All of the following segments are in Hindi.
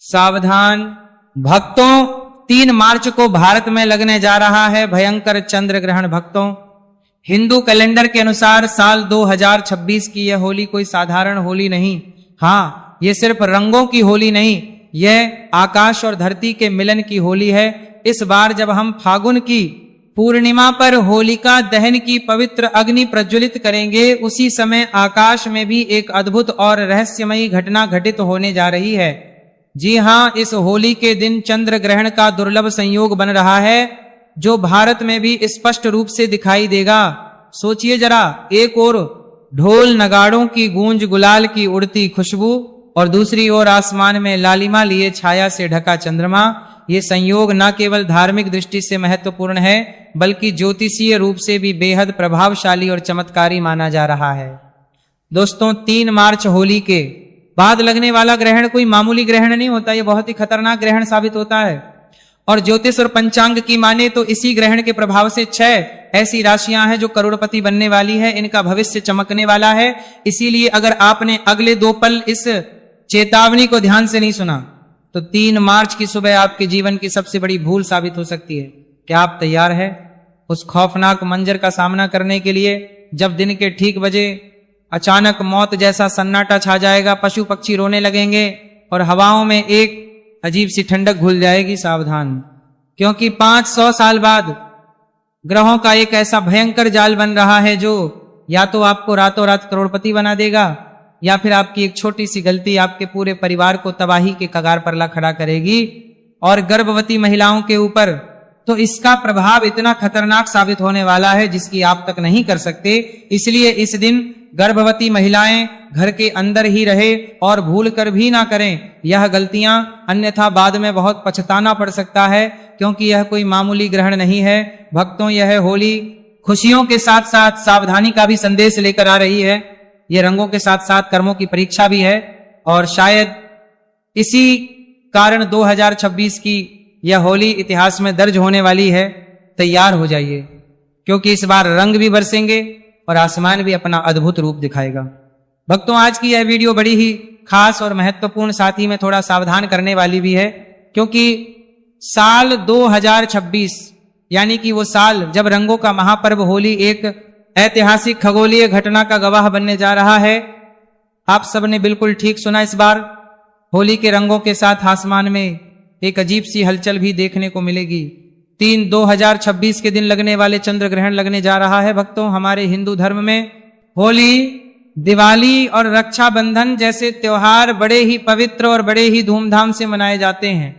सावधान भक्तों, 3 मार्च को भारत में लगने जा रहा है भयंकर चंद्र ग्रहण। भक्तों, हिंदू कैलेंडर के अनुसार साल 2026 की यह होली कोई साधारण होली नहीं। हाँ, ये सिर्फ रंगों की होली नहीं, यह आकाश और धरती के मिलन की होली है। इस बार जब हम फागुन की पूर्णिमा पर होलिका दहन की पवित्र अग्नि प्रज्वलित करेंगे, उसी समय आकाश में भी एक अद्भुत और रहस्यमयी घटना घटित होने जा रही है। जी हाँ, इस होली के दिन चंद्र ग्रहण का दुर्लभ संयोग बन रहा है, जो भारत में भी स्पष्ट रूप से दिखाई देगा। सोचिए जरा, एक ओर ढोल नगाड़ों की गूंज, गुलाल की उड़ती खुशबू, और दूसरी ओर आसमान में लालिमा लिए छाया से ढका चंद्रमा। ये संयोग न केवल धार्मिक दृष्टि से महत्वपूर्ण है, बल्कि ज्योतिषीय रूप से भी बेहद प्रभावशाली और चमत्कारी माना जा रहा है। दोस्तों, 3 मार्च होली के बाद लगने वाला ग्रहण कोई मामूली ग्रहण नहीं होता, ये बहुत ही खतरनाक ग्रहण साबित होता है। और ज्योतिष और पंचांग की माने तो इसी ग्रहण के प्रभाव से 6 ऐसी राशियां हैं जो करोड़पति बनने वाली है, इनका भविष्य चमकने वाला है। इसीलिए अगर आपने अगले 2 पल इस चेतावनी को ध्यान से नहीं सुना, तो 3 मार्च की सुबह आपके जीवन की सबसे बड़ी भूल साबित हो सकती है। क्या आप तैयार है उस खौफनाक मंजर का सामना करने के लिए, जब दिन के ठीक बजे अचानक मौत जैसा सन्नाटा छा जाएगा, पशु पक्षी रोने लगेंगे और हवाओं में एक अजीब सी ठंडक घुल जाएगी? सावधान, क्योंकि 500 साल बाद ग्रहों का एक ऐसा भयंकर जाल बन रहा है जो या तो आपको रातों रात करोड़पति बना देगा, या फिर आपकी एक छोटी सी गलती आपके पूरे परिवार को तबाही के कगार पर ला खड़ा करेगी। और गर्भवती महिलाओं के ऊपर तो इसका प्रभाव इतना खतरनाक साबित होने वाला है जिसकी आप तक नहीं कर सकते। इसलिए इस दिन गर्भवती महिलाएं घर के अंदर ही रहे और भूल कर भी ना करें यह गलतियां, अन्यथा बाद में बहुत पछताना पड़ सकता है, क्योंकि यह कोई मामूली ग्रहण नहीं है। भक्तों, यह होली खुशियों के साथ साथ सावधानी का भी संदेश लेकर आ रही है। ये रंगों के साथ साथ कर्मों की परीक्षा भी है, और शायद इसी कारण 2026 की यह होली इतिहास में दर्ज होने वाली है। तैयार हो जाइए, क्योंकि इस बार रंग भी बरसेंगे और आसमान भी अपना अद्भुत रूप दिखाएगा। भक्तों, आज की यह वीडियो बड़ी ही खास और महत्वपूर्ण, साथ ही में थोड़ा सावधान करने वाली भी है, क्योंकि साल 2026 यानी कि वो साल जब रंगों का महापर्व होली एक ऐतिहासिक खगोलीय घटना का गवाह बनने जा रहा है। आप सबने बिल्कुल ठीक सुना, इस बार होली के रंगों के साथ आसमान में एक अजीब सी हलचल भी देखने को मिलेगी। 3/2026 के दिन लगने वाले चंद्र ग्रहण लगने जा रहा है। भक्तों, हमारे हिंदू धर्म में होली, दिवाली और रक्षाबंधन जैसे त्योहार बड़े ही पवित्र और बड़े ही धूमधाम से मनाए जाते हैं,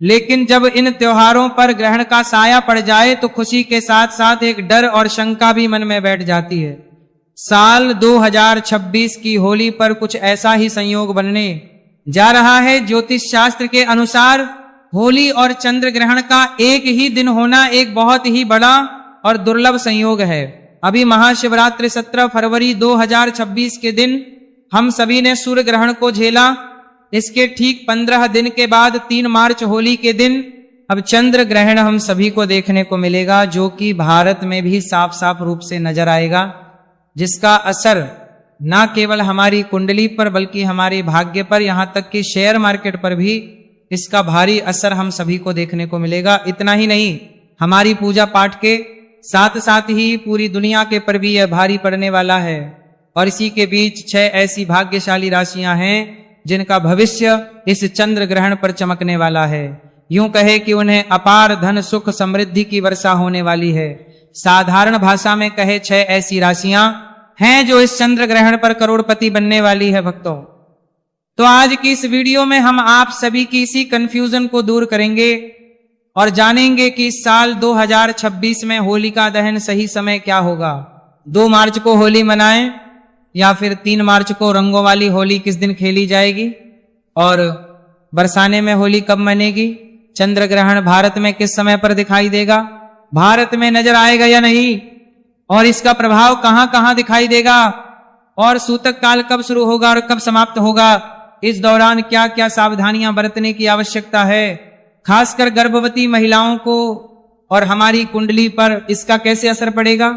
लेकिन जब इन त्योहारों पर ग्रहण का साया पड़ जाए तो खुशी के साथ साथ एक डर और शंका भी मन में बैठ जाती है। साल 2026 की होली पर कुछ ऐसा ही संयोग बनने जा रहा है। ज्योतिष शास्त्र के अनुसार होली और चंद्र ग्रहण का एक ही दिन होना एक बहुत ही बड़ा और दुर्लभ संयोग है। अभी महाशिवरात्रि 17 फरवरी 2026 के दिन हम सभी ने सूर्य ग्रहण को झेला। इसके ठीक 15 दिन के बाद 3 मार्च होली के दिन अब चंद्र ग्रहण हम सभी को देखने को मिलेगा, जो कि भारत में भी साफ साफ रूप से नजर आएगा, जिसका असर न केवल हमारी कुंडली पर बल्कि हमारे भाग्य पर, यहां तक कि शेयर मार्केट पर भी इसका भारी असर हम सभी को देखने को मिलेगा। इतना ही नहीं, हमारी पूजा पाठ के साथ साथ ही पूरी दुनिया के पर भी यह भारी पड़ने वाला है। और इसी के बीच 6 ऐसी भाग्यशाली राशियां हैं जिनका भविष्य इस चंद्र ग्रहण पर चमकने वाला है। यूं कहे कि उन्हें अपार धन, सुख, समृद्धि की वर्षा होने वाली है। साधारण भाषा में कहे 6 ऐसी राशियां हैं जो इस चंद्र ग्रहण पर करोड़पति बनने वाली है। भक्तों, तो आज की इस वीडियो में हम आप सभी की इसी कंफ्यूजन को दूर करेंगे और जानेंगे कि इस साल 2026 में होलिका दहन सही समय क्या होगा। 2 मार्च को होली मनाएं या फिर 3 मार्च को रंगों वाली होली किस दिन खेली जाएगी, और बरसाने में होली कब मनेगी, चंद्र ग्रहण भारत में किस समय पर दिखाई देगा, भारत में नजर आएगा या नहीं, और इसका प्रभाव कहां कहां दिखाई देगा, और सूतक काल कब शुरू होगा और कब समाप्त होगा, इस दौरान क्या क्या सावधानियां बरतने की आवश्यकता है, खासकर गर्भवती महिलाओं को और हमारी कुंडली पर इसका कैसे असर पड़ेगा।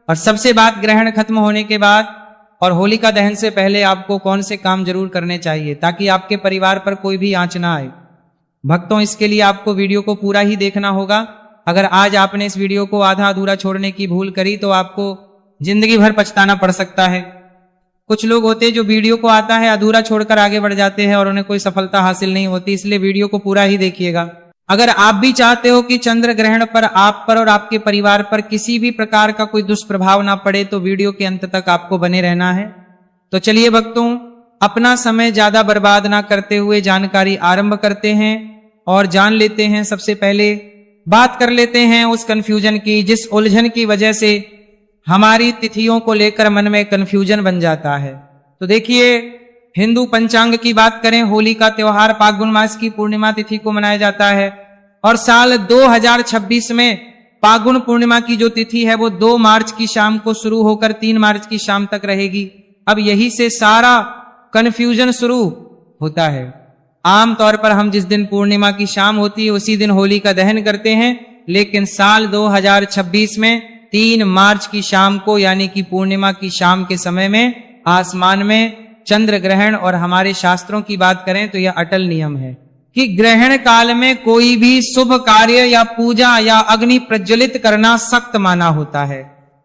और सबसे बात, ग्रहण खत्म होने के बाद और होलिका दहन से पहले आपको कौन से काम जरूर करने चाहिए ताकि आपके परिवार पर कोई भी आंच ना आए। भक्तों, इसके लिए आपको वीडियो को पूरा ही देखना होगा। अगर आज आपने इस वीडियो को आधा अधूरा छोड़ने की भूल करी तो आपको जिंदगी भर पछताना पड़ सकता है। कुछ लोग होते हैं जो वीडियो को आता है अधूरा छोड़कर आगे बढ़ जाते हैं और उन्हें कोई सफलता हासिल नहीं होती, इसलिए वीडियो को पूरा ही देखिएगा। अगर आप भी चाहते हो कि चंद्र ग्रहण पर आप पर और आपके परिवार पर किसी भी प्रकार का कोई दुष्प्रभाव ना पड़े तो वीडियो के अंत तक आपको बने रहना है। तो चलिए भक्तों, अपना समय ज्यादा बर्बाद ना करते हुए जानकारी आरंभ करते हैं और जान लेते हैं। सबसे पहले बात कर लेते हैं उस कंफ्यूजन की, जिस उलझन की वजह से हमारी तिथियों को लेकर मन में कंफ्यूजन बन जाता है। तो देखिए, हिंदू पंचांग की बात करें, होली का त्योहार फाल्गुन मास की पूर्णिमा तिथि को मनाया जाता है और साल 2026 में फाल्गुन पूर्णिमा की जो तिथि है वो 2 मार्च की शाम को शुरू होकर 3 मार्च की शाम तक रहेगी। अब यही से सारा कंफ्यूजन शुरू होता है। आमतौर पर हम जिस दिन पूर्णिमा की शाम होती है उसी दिन होली का दहन करते हैं, लेकिन साल 2026 में 3 मार्च की शाम को यानी कि पूर्णिमा की शाम के समय में आसमान में चंद्र ग्रहण, और हमारे शास्त्रों की बात करें तो यह अटल नियम है कि ग्रहण काल में कोई भी शुभ कार्य या पूजा या अग्नि प्रज्वलित करना सख्त माना होता है।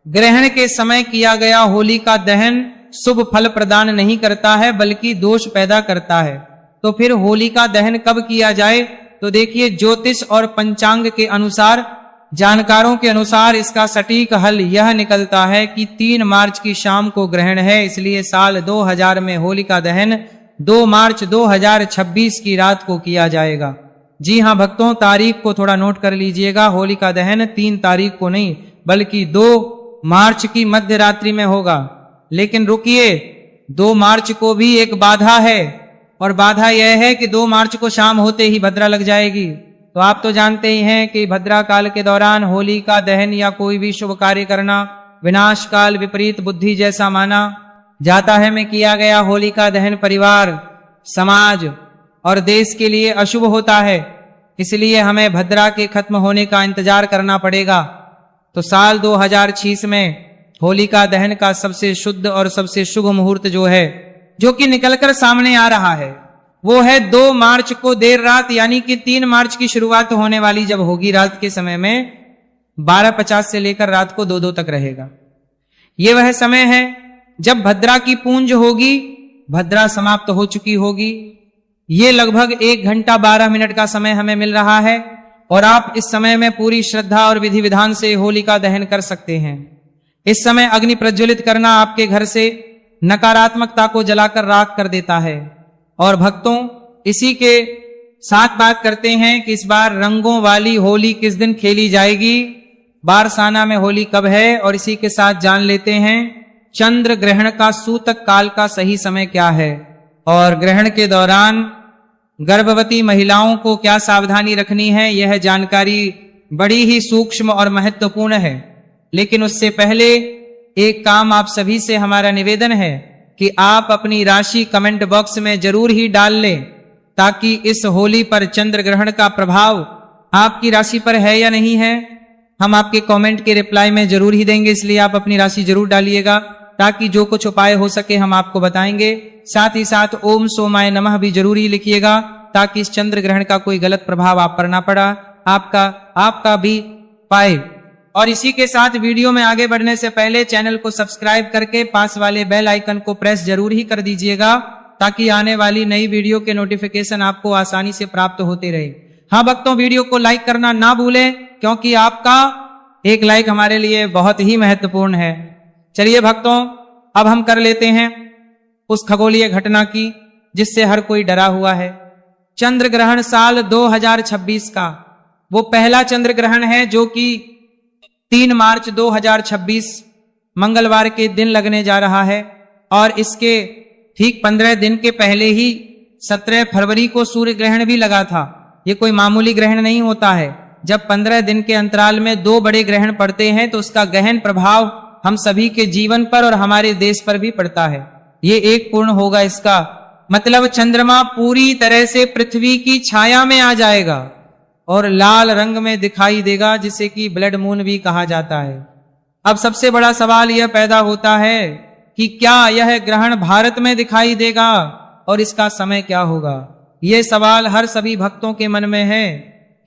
ग्रहण के समय किया गया होली का दहन शुभ फल प्रदान नहीं करता है बल्कि दोष पैदा करता है। तो फिर होली का दहन कब किया जाए? तो देखिए, ज्योतिष और पंचांग के अनुसार, जानकारों के अनुसार इसका सटीक हल यह निकलता है कि 3 मार्च की शाम को ग्रहण है, इसलिए साल 2000 में होली का दहन 2 मार्च 2026 की रात को किया जाएगा। जी हां भक्तों, तारीख को थोड़ा नोट कर लीजिएगा। होली का दहन 3 तारीख को नहीं बल्कि 2 मार्च की मध्य रात्रि में होगा। लेकिन रुकिए, 2 मार्च को भी एक बाधा है और बाधा यह है कि 2 मार्च को शाम होते ही भद्रा लग जाएगी। तो आप तो जानते ही हैं कि भद्रा काल के दौरान होली का दहन या कोई भी शुभ कार्य करना विनाश काल विपरीत बुद्धि जैसा माना जाता है। में किया गया होली का दहन परिवार, समाज और देश के लिए अशुभ होता है, इसलिए हमें भद्रा के खत्म होने का इंतजार करना पड़ेगा। तो साल 2006 में होली का दहन का सबसे शुद्ध और सबसे शुभ मुहूर्त जो है, जो कि निकलकर सामने आ रहा है, वो है 2 मार्च को देर रात यानी कि 3 मार्च की शुरुआत होने वाली जब होगी रात के समय में 12:50 से लेकर रात को 2-2 तक रहेगा। ये वह समय है जब भद्रा की पूंज होगी, भद्रा समाप्त हो चुकी होगी। ये लगभग 1 घंटा 12 मिनट का समय हमें मिल रहा है और आप इस समय में पूरी श्रद्धा और विधि विधान से होली का दहन कर सकते हैं। इस समय अग्नि प्रज्वलित करना आपके घर से नकारात्मकता को जलाकर राख कर देता है। और भक्तों, इसी के साथ बात करते हैं कि इस बार रंगों वाली होली किस दिन खेली जाएगी, बारसाना में होली कब है, और इसी के साथ जान लेते हैं चंद्र ग्रहण का सूतक काल का सही समय क्या है और ग्रहण के दौरान गर्भवती महिलाओं को क्या सावधानी रखनी है। यह जानकारी बड़ी ही सूक्ष्म और महत्वपूर्ण है। लेकिन उससे पहले एक काम आप सभी से हमारा निवेदन है कि आप अपनी राशि कमेंट बॉक्स में जरूर ही डाल लें, ताकि इस होली पर चंद्र ग्रहण का प्रभाव आपकी राशि पर है या नहीं है, हम आपके कमेंट के रिप्लाई में जरूर ही देंगे। इसलिए आप अपनी राशि जरूर डालिएगा, ताकि जो कुछ उपाय हो सके हम आपको बताएंगे। साथ ही साथ ओम सोमाय नमः भी जरूर ही लिखिएगा, ताकि इस चंद्र ग्रहण का कोई गलत प्रभाव आप पर ना पड़ा, आपका भी पाए। और इसी के साथ वीडियो में आगे बढ़ने से पहले चैनल को सब्सक्राइब करके पास वाले बेल आइकन को प्रेस जरूर ही कर दीजिएगा, ताकि आने वाली नई वीडियो के नोटिफिकेशन आपको आसानी से प्राप्त होते रहे। हाँ भक्तों, वीडियो को लाइक करना ना भूलें, क्योंकि आपका एक लाइक हमारे लिए बहुत ही महत्वपूर्ण है। चलिए भक्तों, अब हम कर लेते हैं उस खगोलीय घटना की जिससे हर कोई डरा हुआ है। चंद्र ग्रहण साल 2026 का वो पहला चंद्र ग्रहण है जो कि 3 मार्च 2026 मंगलवार के दिन लगने जा रहा है। और इसके ठीक 15 दिन के पहले ही 17 फरवरी को सूर्य ग्रहण भी लगा था। ये कोई मामूली ग्रहण नहीं होता है। जब 15 दिन के अंतराल में 2 बड़े ग्रहण पड़ते हैं तो उसका गहन प्रभाव हम सभी के जीवन पर और हमारे देश पर भी पड़ता है। ये एक पूर्ण होगा, इसका मतलब चंद्रमा पूरी तरह से पृथ्वी की छाया में आ जाएगा और लाल रंग में दिखाई देगा, जिसे कि ब्लड मून भी कहा जाता है। अब सबसे बड़ा सवाल यह पैदा होता है कि क्या यह ग्रहण भारत में दिखाई देगा और इसका समय क्या होगा। ये सवाल हर सभी भक्तों के मन में है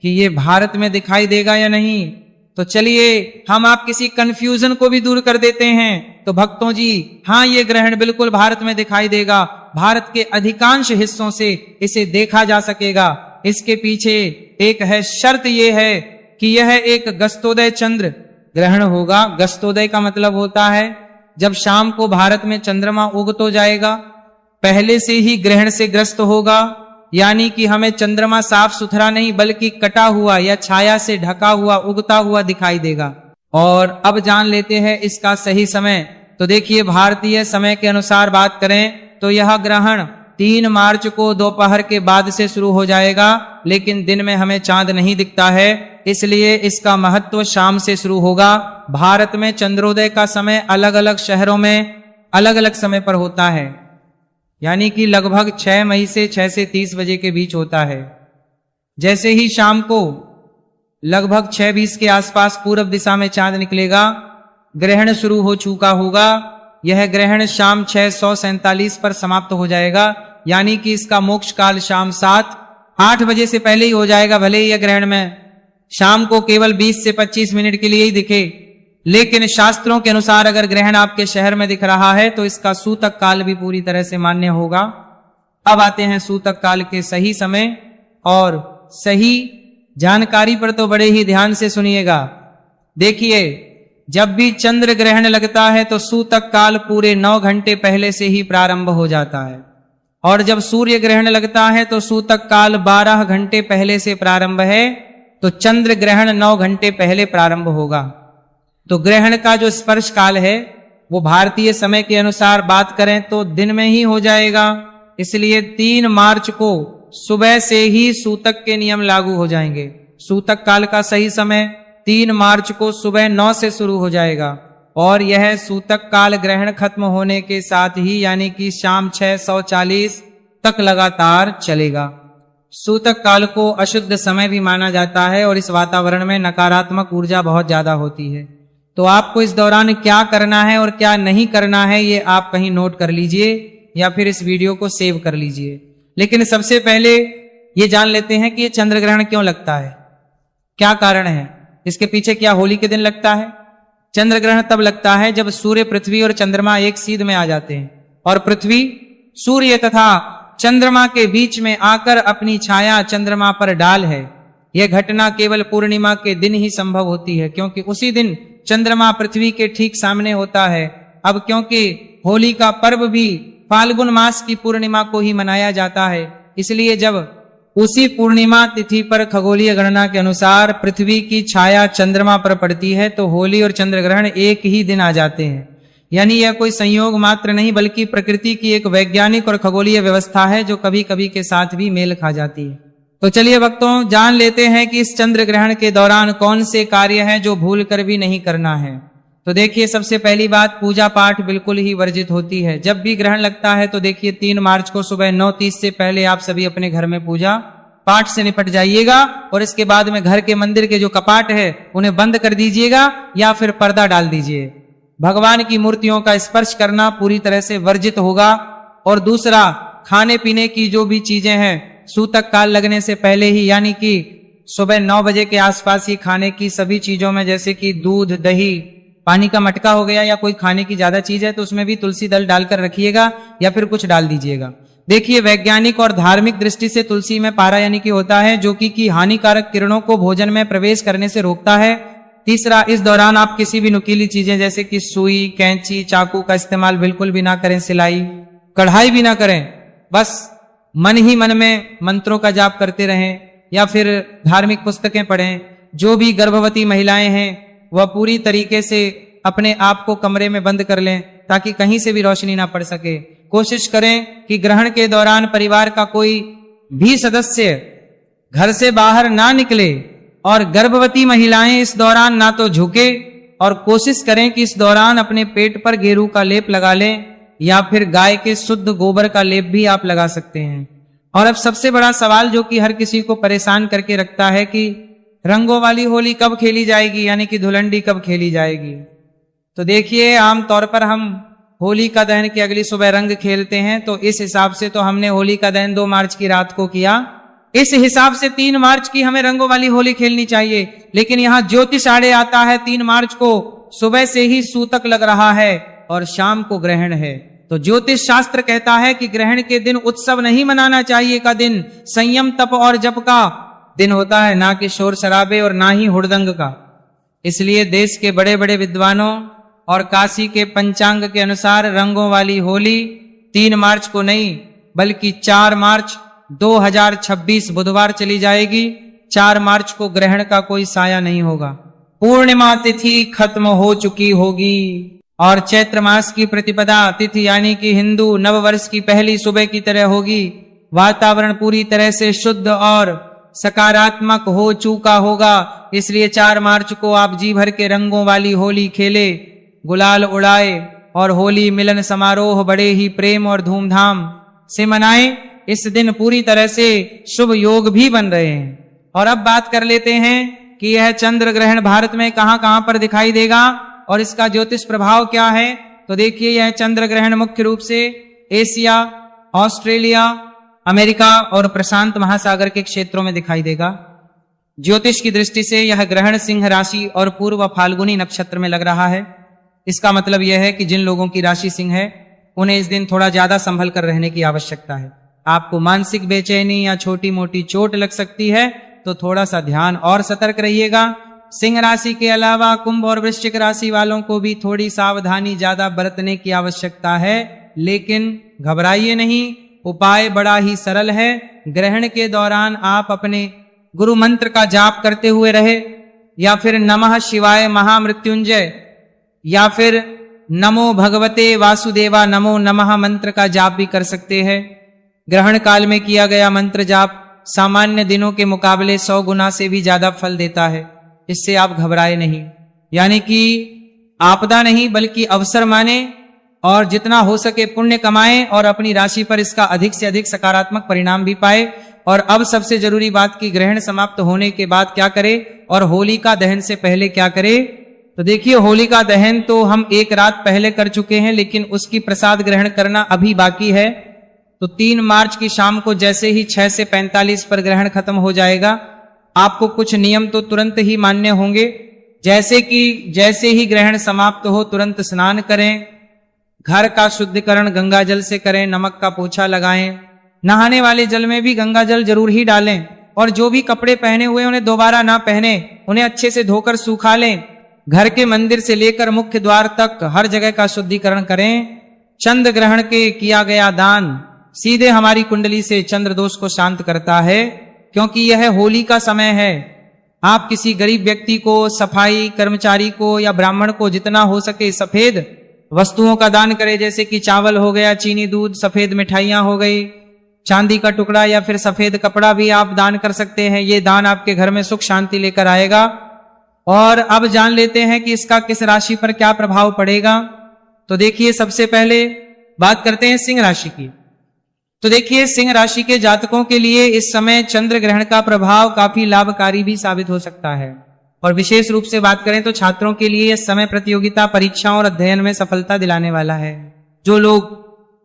कि ये भारत में दिखाई देगा या नहीं। तो चलिए हम आप किसी कंफ्यूजन को भी दूर कर देते हैं। तो भक्तों जी, हाँ, ये ग्रहण बिल्कुल भारत में दिखाई देगा। भारत के अधिकांश हिस्सों से इसे देखा जा सकेगा। इसके पीछे एक है शर्त, ये है कि यह एक गस्तोदय चंद्र ग्रहण होगा। गस्तोदय का मतलब होता है जब शाम को भारत में चंद्रमा उग तो जाएगा, पहले से ही ग्रहण से ग्रस्त होगा, यानी कि हमें चंद्रमा साफ सुथरा नहीं बल्कि कटा हुआ या छाया से ढका हुआ उगता हुआ दिखाई देगा। और अब जान लेते हैं इसका सही समय। तो देखिए, भारतीय समय के अनुसार बात करें तो यह ग्रहण 3 मार्च को दोपहर के बाद से शुरू हो जाएगा, लेकिन दिन में हमें चांद नहीं दिखता है, इसलिए इसका महत्व शाम से शुरू होगा। भारत में चंद्रोदय का समय अलग अलग शहरों में अलग अलग समय पर होता है, यानी कि लगभग 6 मई से 6 से 30 बजे के बीच होता है। जैसे ही शाम को लगभग 6:20 के आसपास पूर्व दिशा में चांद निकलेगा, ग्रहण शुरू हो चुका होगा। यह ग्रहण शाम 6:47 पर समाप्त हो जाएगा, यानी कि इसका मोक्ष काल शाम 7-8 बजे से पहले ही हो जाएगा। भले ही यह ग्रहण में शाम को केवल 20 से 25 मिनट के लिए ही दिखे, लेकिन शास्त्रों के अनुसार अगर ग्रहण आपके शहर में दिख रहा है तो इसका सूतक काल भी पूरी तरह से मान्य होगा। अब आते हैं सूतक काल के सही समय और सही जानकारी पर, तो बड़े ही ध्यान से सुनिएगा। देखिए, जब भी चंद्र ग्रहण लगता है तो सूतक काल पूरे 9 घंटे पहले से ही प्रारंभ हो जाता है, और जब सूर्य ग्रहण लगता है तो सूतक काल 12 घंटे पहले से प्रारंभ है, तो चंद्र ग्रहण 9 घंटे पहले प्रारंभ होगा। तो ग्रहण का जो स्पर्श काल है वो भारतीय समय के अनुसार बात करें तो दिन में ही हो जाएगा, इसलिए 3 मार्च को सुबह से ही सूतक के नियम लागू हो जाएंगे। सूतक काल का सही समय 3 मार्च को सुबह 9 से शुरू हो जाएगा, और यह सूतक काल ग्रहण खत्म होने के साथ ही यानी कि शाम 6:40 तक लगातार चलेगा। सूतक काल को अशुद्ध समय भी माना जाता है, और इस वातावरण में नकारात्मक ऊर्जा बहुत ज्यादा होती है। तो आपको इस दौरान क्या करना है और क्या नहीं करना है, ये आप कहीं नोट कर लीजिए या फिर इस वीडियो को सेव कर लीजिए। लेकिन सबसे पहले ये जान लेते हैं कि ये चंद्र ग्रहण क्यों लगता है, क्या कारण है, इसके पीछे क्या होली के दिन लगता है। चंद्र ग्रहण तब लगता है जब सूर्य, पृथ्वी और चंद्रमा एक सीध में आ जाते हैं, और पृथ्वी सूर्य तथा चंद्रमा के बीच में आकर अपनी छाया चंद्रमा पर डाल है। यह घटना केवल पूर्णिमा के दिन ही संभव होती है, क्योंकि उसी दिन चंद्रमा पृथ्वी के ठीक सामने होता है। अब क्योंकि होली का पर्व भी फाल्गुन मास की पूर्णिमा को ही मनाया जाता है, इसलिए जब उसी पूर्णिमा तिथि पर खगोलीय गणना के अनुसार पृथ्वी की छाया चंद्रमा पर पड़ती है, तो होली और चंद्र ग्रहण एक ही दिन आ जाते हैं। यानी यह कोई संयोग मात्र नहीं बल्कि प्रकृति की एक वैज्ञानिक और खगोलीय व्यवस्था है जो कभी कभी के साथ भी मेल खा जाती है। तो चलिए भक्तों, जान लेते हैं कि इस चंद्र ग्रहण के दौरान कौन से कार्य हैं जो भूल कर भी नहीं करना है। तो देखिए, सबसे पहली बात, पूजा पाठ बिल्कुल ही वर्जित होती है। जब भी ग्रहण लगता है तो देखिए 3 मार्च को सुबह 9:30 से पहले आप सभी अपने घर में पूजा पाठ से निपट जाइएगा, और इसके बाद में घर के मंदिर के जो कपाट है उन्हें बंद कर दीजिएगा या फिर पर्दा डाल दीजिए। भगवान की मूर्तियों का स्पर्श करना पूरी तरह से वर्जित होगा। और दूसरा, खाने पीने की जो भी चीजें हैं सूतक काल लगने से पहले ही यानी कि सुबह 9 बजे के आसपास ही खाने की सभी चीजों में, जैसे कि दूध, दही, पानी का मटका हो गया या कोई खाने की ज्यादा चीज है तो उसमें भी तुलसी दल डालकर रखिएगा या फिर कुछ डाल दीजिएगा। देखिए, वैज्ञानिक और धार्मिक दृष्टि से तुलसी में पारा यानी कि होता है जो कि हानिकारक किरणों को भोजन में प्रवेश करने से रोकता है। तीसरा, इस दौरान आप किसी भी नुकीली चीजें जैसे कि सुई, कैंची, चाकू का इस्तेमाल बिल्कुल भी ना करें, सिलाई, कढ़ाई भी ना करें। बस मन ही मन में मंत्रों का जाप करते रहें या फिर धार्मिक पुस्तकें पढ़ें। जो भी गर्भवती महिलाएं हैं वह पूरी तरीके से अपने आप को कमरे में बंद कर लें ताकि कहीं से भी रोशनी ना पड़ सके। कोशिश करें कि ग्रहण के दौरान परिवार का कोई भी सदस्य घर से बाहर ना निकले, और गर्भवती महिलाएं इस दौरान ना तो झुके, और कोशिश करें कि इस दौरान अपने पेट पर गेरू का लेप लगा लें या फिर गाय के शुद्ध गोबर का लेप भी आप लगा सकते हैं। और अब सबसे बड़ा सवाल जो कि हर किसी को परेशान करके रखता है कि रंगों वाली होली कब खेली जाएगी, यानी कि धुलंडी कब खेली जाएगी। तो देखिए, आमतौर पर हम होलिका दहन की अगली सुबह रंग खेलते हैं, तो इस हिसाब से तो हमने होलिका दहन 2 मार्च की रात को किया, इस हिसाब से 3 मार्च की हमें रंगों वाली होली खेलनी चाहिए। लेकिन यहां ज्योतिष आड़े आता है, 3 मार्च को सुबह से ही सूतक लग रहा है और शाम को ग्रहण है। तो ज्योतिष शास्त्र कहता है कि ग्रहण के दिन उत्सव नहीं मनाना चाहिए, का दिन संयम तप और जप का दिन होता है, ना कि शोर शराबे और ना ही हुड़दंग का। इसलिए देश के बड़े बड़े विद्वानों और काशी के पंचांग के अनुसार रंगों वाली होली 3 मार्च को नहीं बल्कि 4 मार्च 2026 बुधवार चली जाएगी। 4 मार्च को ग्रहण का कोई साया नहीं होगा। पूर्णिमा तिथि खत्म हो चुकी होगी और चैत्र मास की प्रतिपदा तिथि यानी कि हिंदू नववर्ष की पहली सुबह की तरह होगी। वातावरण पूरी तरह से शुद्ध और सकारात्मक हो चुका होगा। इसलिए 4 मार्च को आप जी भर के रंगों वाली होली खेले, गुलाल उड़ाए और होली मिलन समारोह बड़े ही प्रेम और धूमधाम से मनाए। इस दिन पूरी तरह से शुभ योग भी बन रहे हैं। और अब बात कर लेते हैं कि यह चंद्र ग्रहण भारत में कहां कहां पर दिखाई देगा और इसका ज्योतिष प्रभाव क्या है। तो देखिए, यह चंद्र ग्रहण मुख्य रूप से एशिया, ऑस्ट्रेलिया, अमेरिका और प्रशांत महासागर के क्षेत्रों में दिखाई देगा। ज्योतिष की दृष्टि से यह ग्रहण सिंह राशि और पूर्व फाल्गुनी नक्षत्र में लग रहा है। इसका मतलब यह है कि जिन लोगों की राशि सिंह है उन्हें इस दिन थोड़ा ज्यादा संभल कर रहने की आवश्यकता है। आपको मानसिक बेचैनी या छोटी मोटी चोट लग सकती है, तो थोड़ा सा ध्यान और सतर्क रहिएगा। सिंह राशि के अलावा कुंभ और वृश्चिक राशि वालों को भी थोड़ी सावधानी ज्यादा बरतने की आवश्यकता है, लेकिन घबराइए नहीं। उपाय बड़ा ही सरल है। ग्रहण के दौरान आप अपने गुरु मंत्र का जाप करते हुए रहे, या फिर नमः शिवाय महामृत्युंजय या फिर नमो भगवते वासुदेवा नमो नमः मंत्र का जाप भी कर सकते हैं। ग्रहण काल में किया गया मंत्र जाप सामान्य दिनों के मुकाबले 100 गुना से भी ज्यादा फल देता है। इससे आप घबराए नहीं, यानी कि आपदा नहीं बल्कि अवसर माने और जितना हो सके पुण्य कमाएं और अपनी राशि पर इसका अधिक से अधिक सकारात्मक परिणाम भी पाए। और अब सबसे जरूरी बात कि ग्रहण समाप्त होने के बाद क्या करे और होलिका दहन से पहले क्या करे। तो देखिए, होलिका दहन तो हम 1 रात पहले कर चुके हैं, लेकिन उसकी प्रसाद ग्रहण करना अभी बाकी है। तो 3 मार्च की शाम को जैसे ही 6 से 45 पर ग्रहण खत्म हो जाएगा, आपको कुछ नियम तो तुरंत ही मान्य होंगे, जैसे कि जैसे ही ग्रहण समाप्त हो तुरंत स्नान करें, घर का शुद्धिकरण गंगा जल से करें, नमक का पोछा लगाएं, नहाने वाले जल में भी गंगा जल जरूर ही डालें, और जो भी कपड़े पहने हुए उन्हें दोबारा ना पहने, उन्हें अच्छे से धोकर सूखा लें। घर के मंदिर से लेकर मुख्य द्वार तक हर जगह का शुद्धिकरण करें। चंद्र ग्रहण के किया गया दान सीधे हमारी कुंडली से चंद्र दोष को शांत करता है, क्योंकि यह होली का समय है। आप किसी गरीब व्यक्ति को, सफाई कर्मचारी को या ब्राह्मण को जितना हो सके सफेद वस्तुओं का दान करें, जैसे कि चावल हो गया, चीनी दूध, सफेद मिठाइयां हो गई, चांदी का टुकड़ा या फिर सफेद कपड़ा भी आप दान कर सकते हैं। ये दान आपके घर में सुख शांति लेकर आएगा। और अब जान लेते हैं कि इसका किस राशि पर क्या प्रभाव पड़ेगा। तो देखिए, सबसे पहले बात करते हैं सिंह राशि की। तो देखिए, सिंह राशि के जातकों के लिए इस समय चंद्र ग्रहण का प्रभाव काफी लाभकारी भी साबित हो सकता है। और विशेष रूप से बात करें तो छात्रों के लिए इस समय प्रतियोगिता परीक्षाओं और अध्ययन में सफलता दिलाने वाला है। जो लोग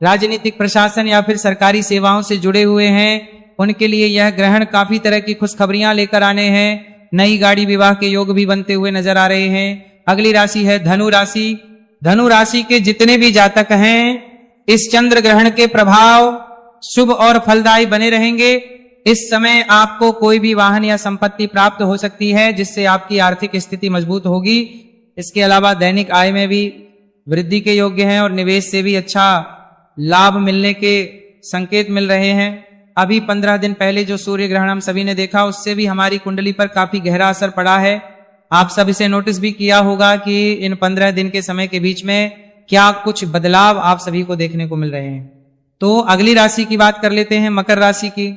राजनीतिक प्रशासन या फिर सरकारी सेवाओं से जुड़े हुए हैं, उनके लिए यह ग्रहण काफी तरह की खुशखबरियां लेकर आने हैं। नई गाड़ी, विवाह के योग भी बनते हुए नजर आ रहे हैं। अगली राशि है धनु राशि। धनु राशि के जितने भी जातक हैं, इस चंद्र ग्रहण के प्रभाव शुभ और फलदायी बने रहेंगे। इस समय आपको कोई भी वाहन या संपत्ति प्राप्त हो सकती है, जिससे आपकी आर्थिक स्थिति मजबूत होगी। इसके अलावा दैनिक आय में भी वृद्धि के योग्य हैं और निवेश से भी अच्छा लाभ मिलने के संकेत मिल रहे हैं। अभी 15 दिन पहले जो सूर्य ग्रहण हम सभी ने देखा, उससे भी हमारी कुंडली पर काफी गहरा असर पड़ा है। आप सब इसे नोटिस भी किया होगा कि इन 15 दिन के समय के बीच में क्या कुछ बदलाव आप सभी को देखने को मिल रहे हैं। तो अगली राशि की बात कर लेते हैं, मकर राशि की।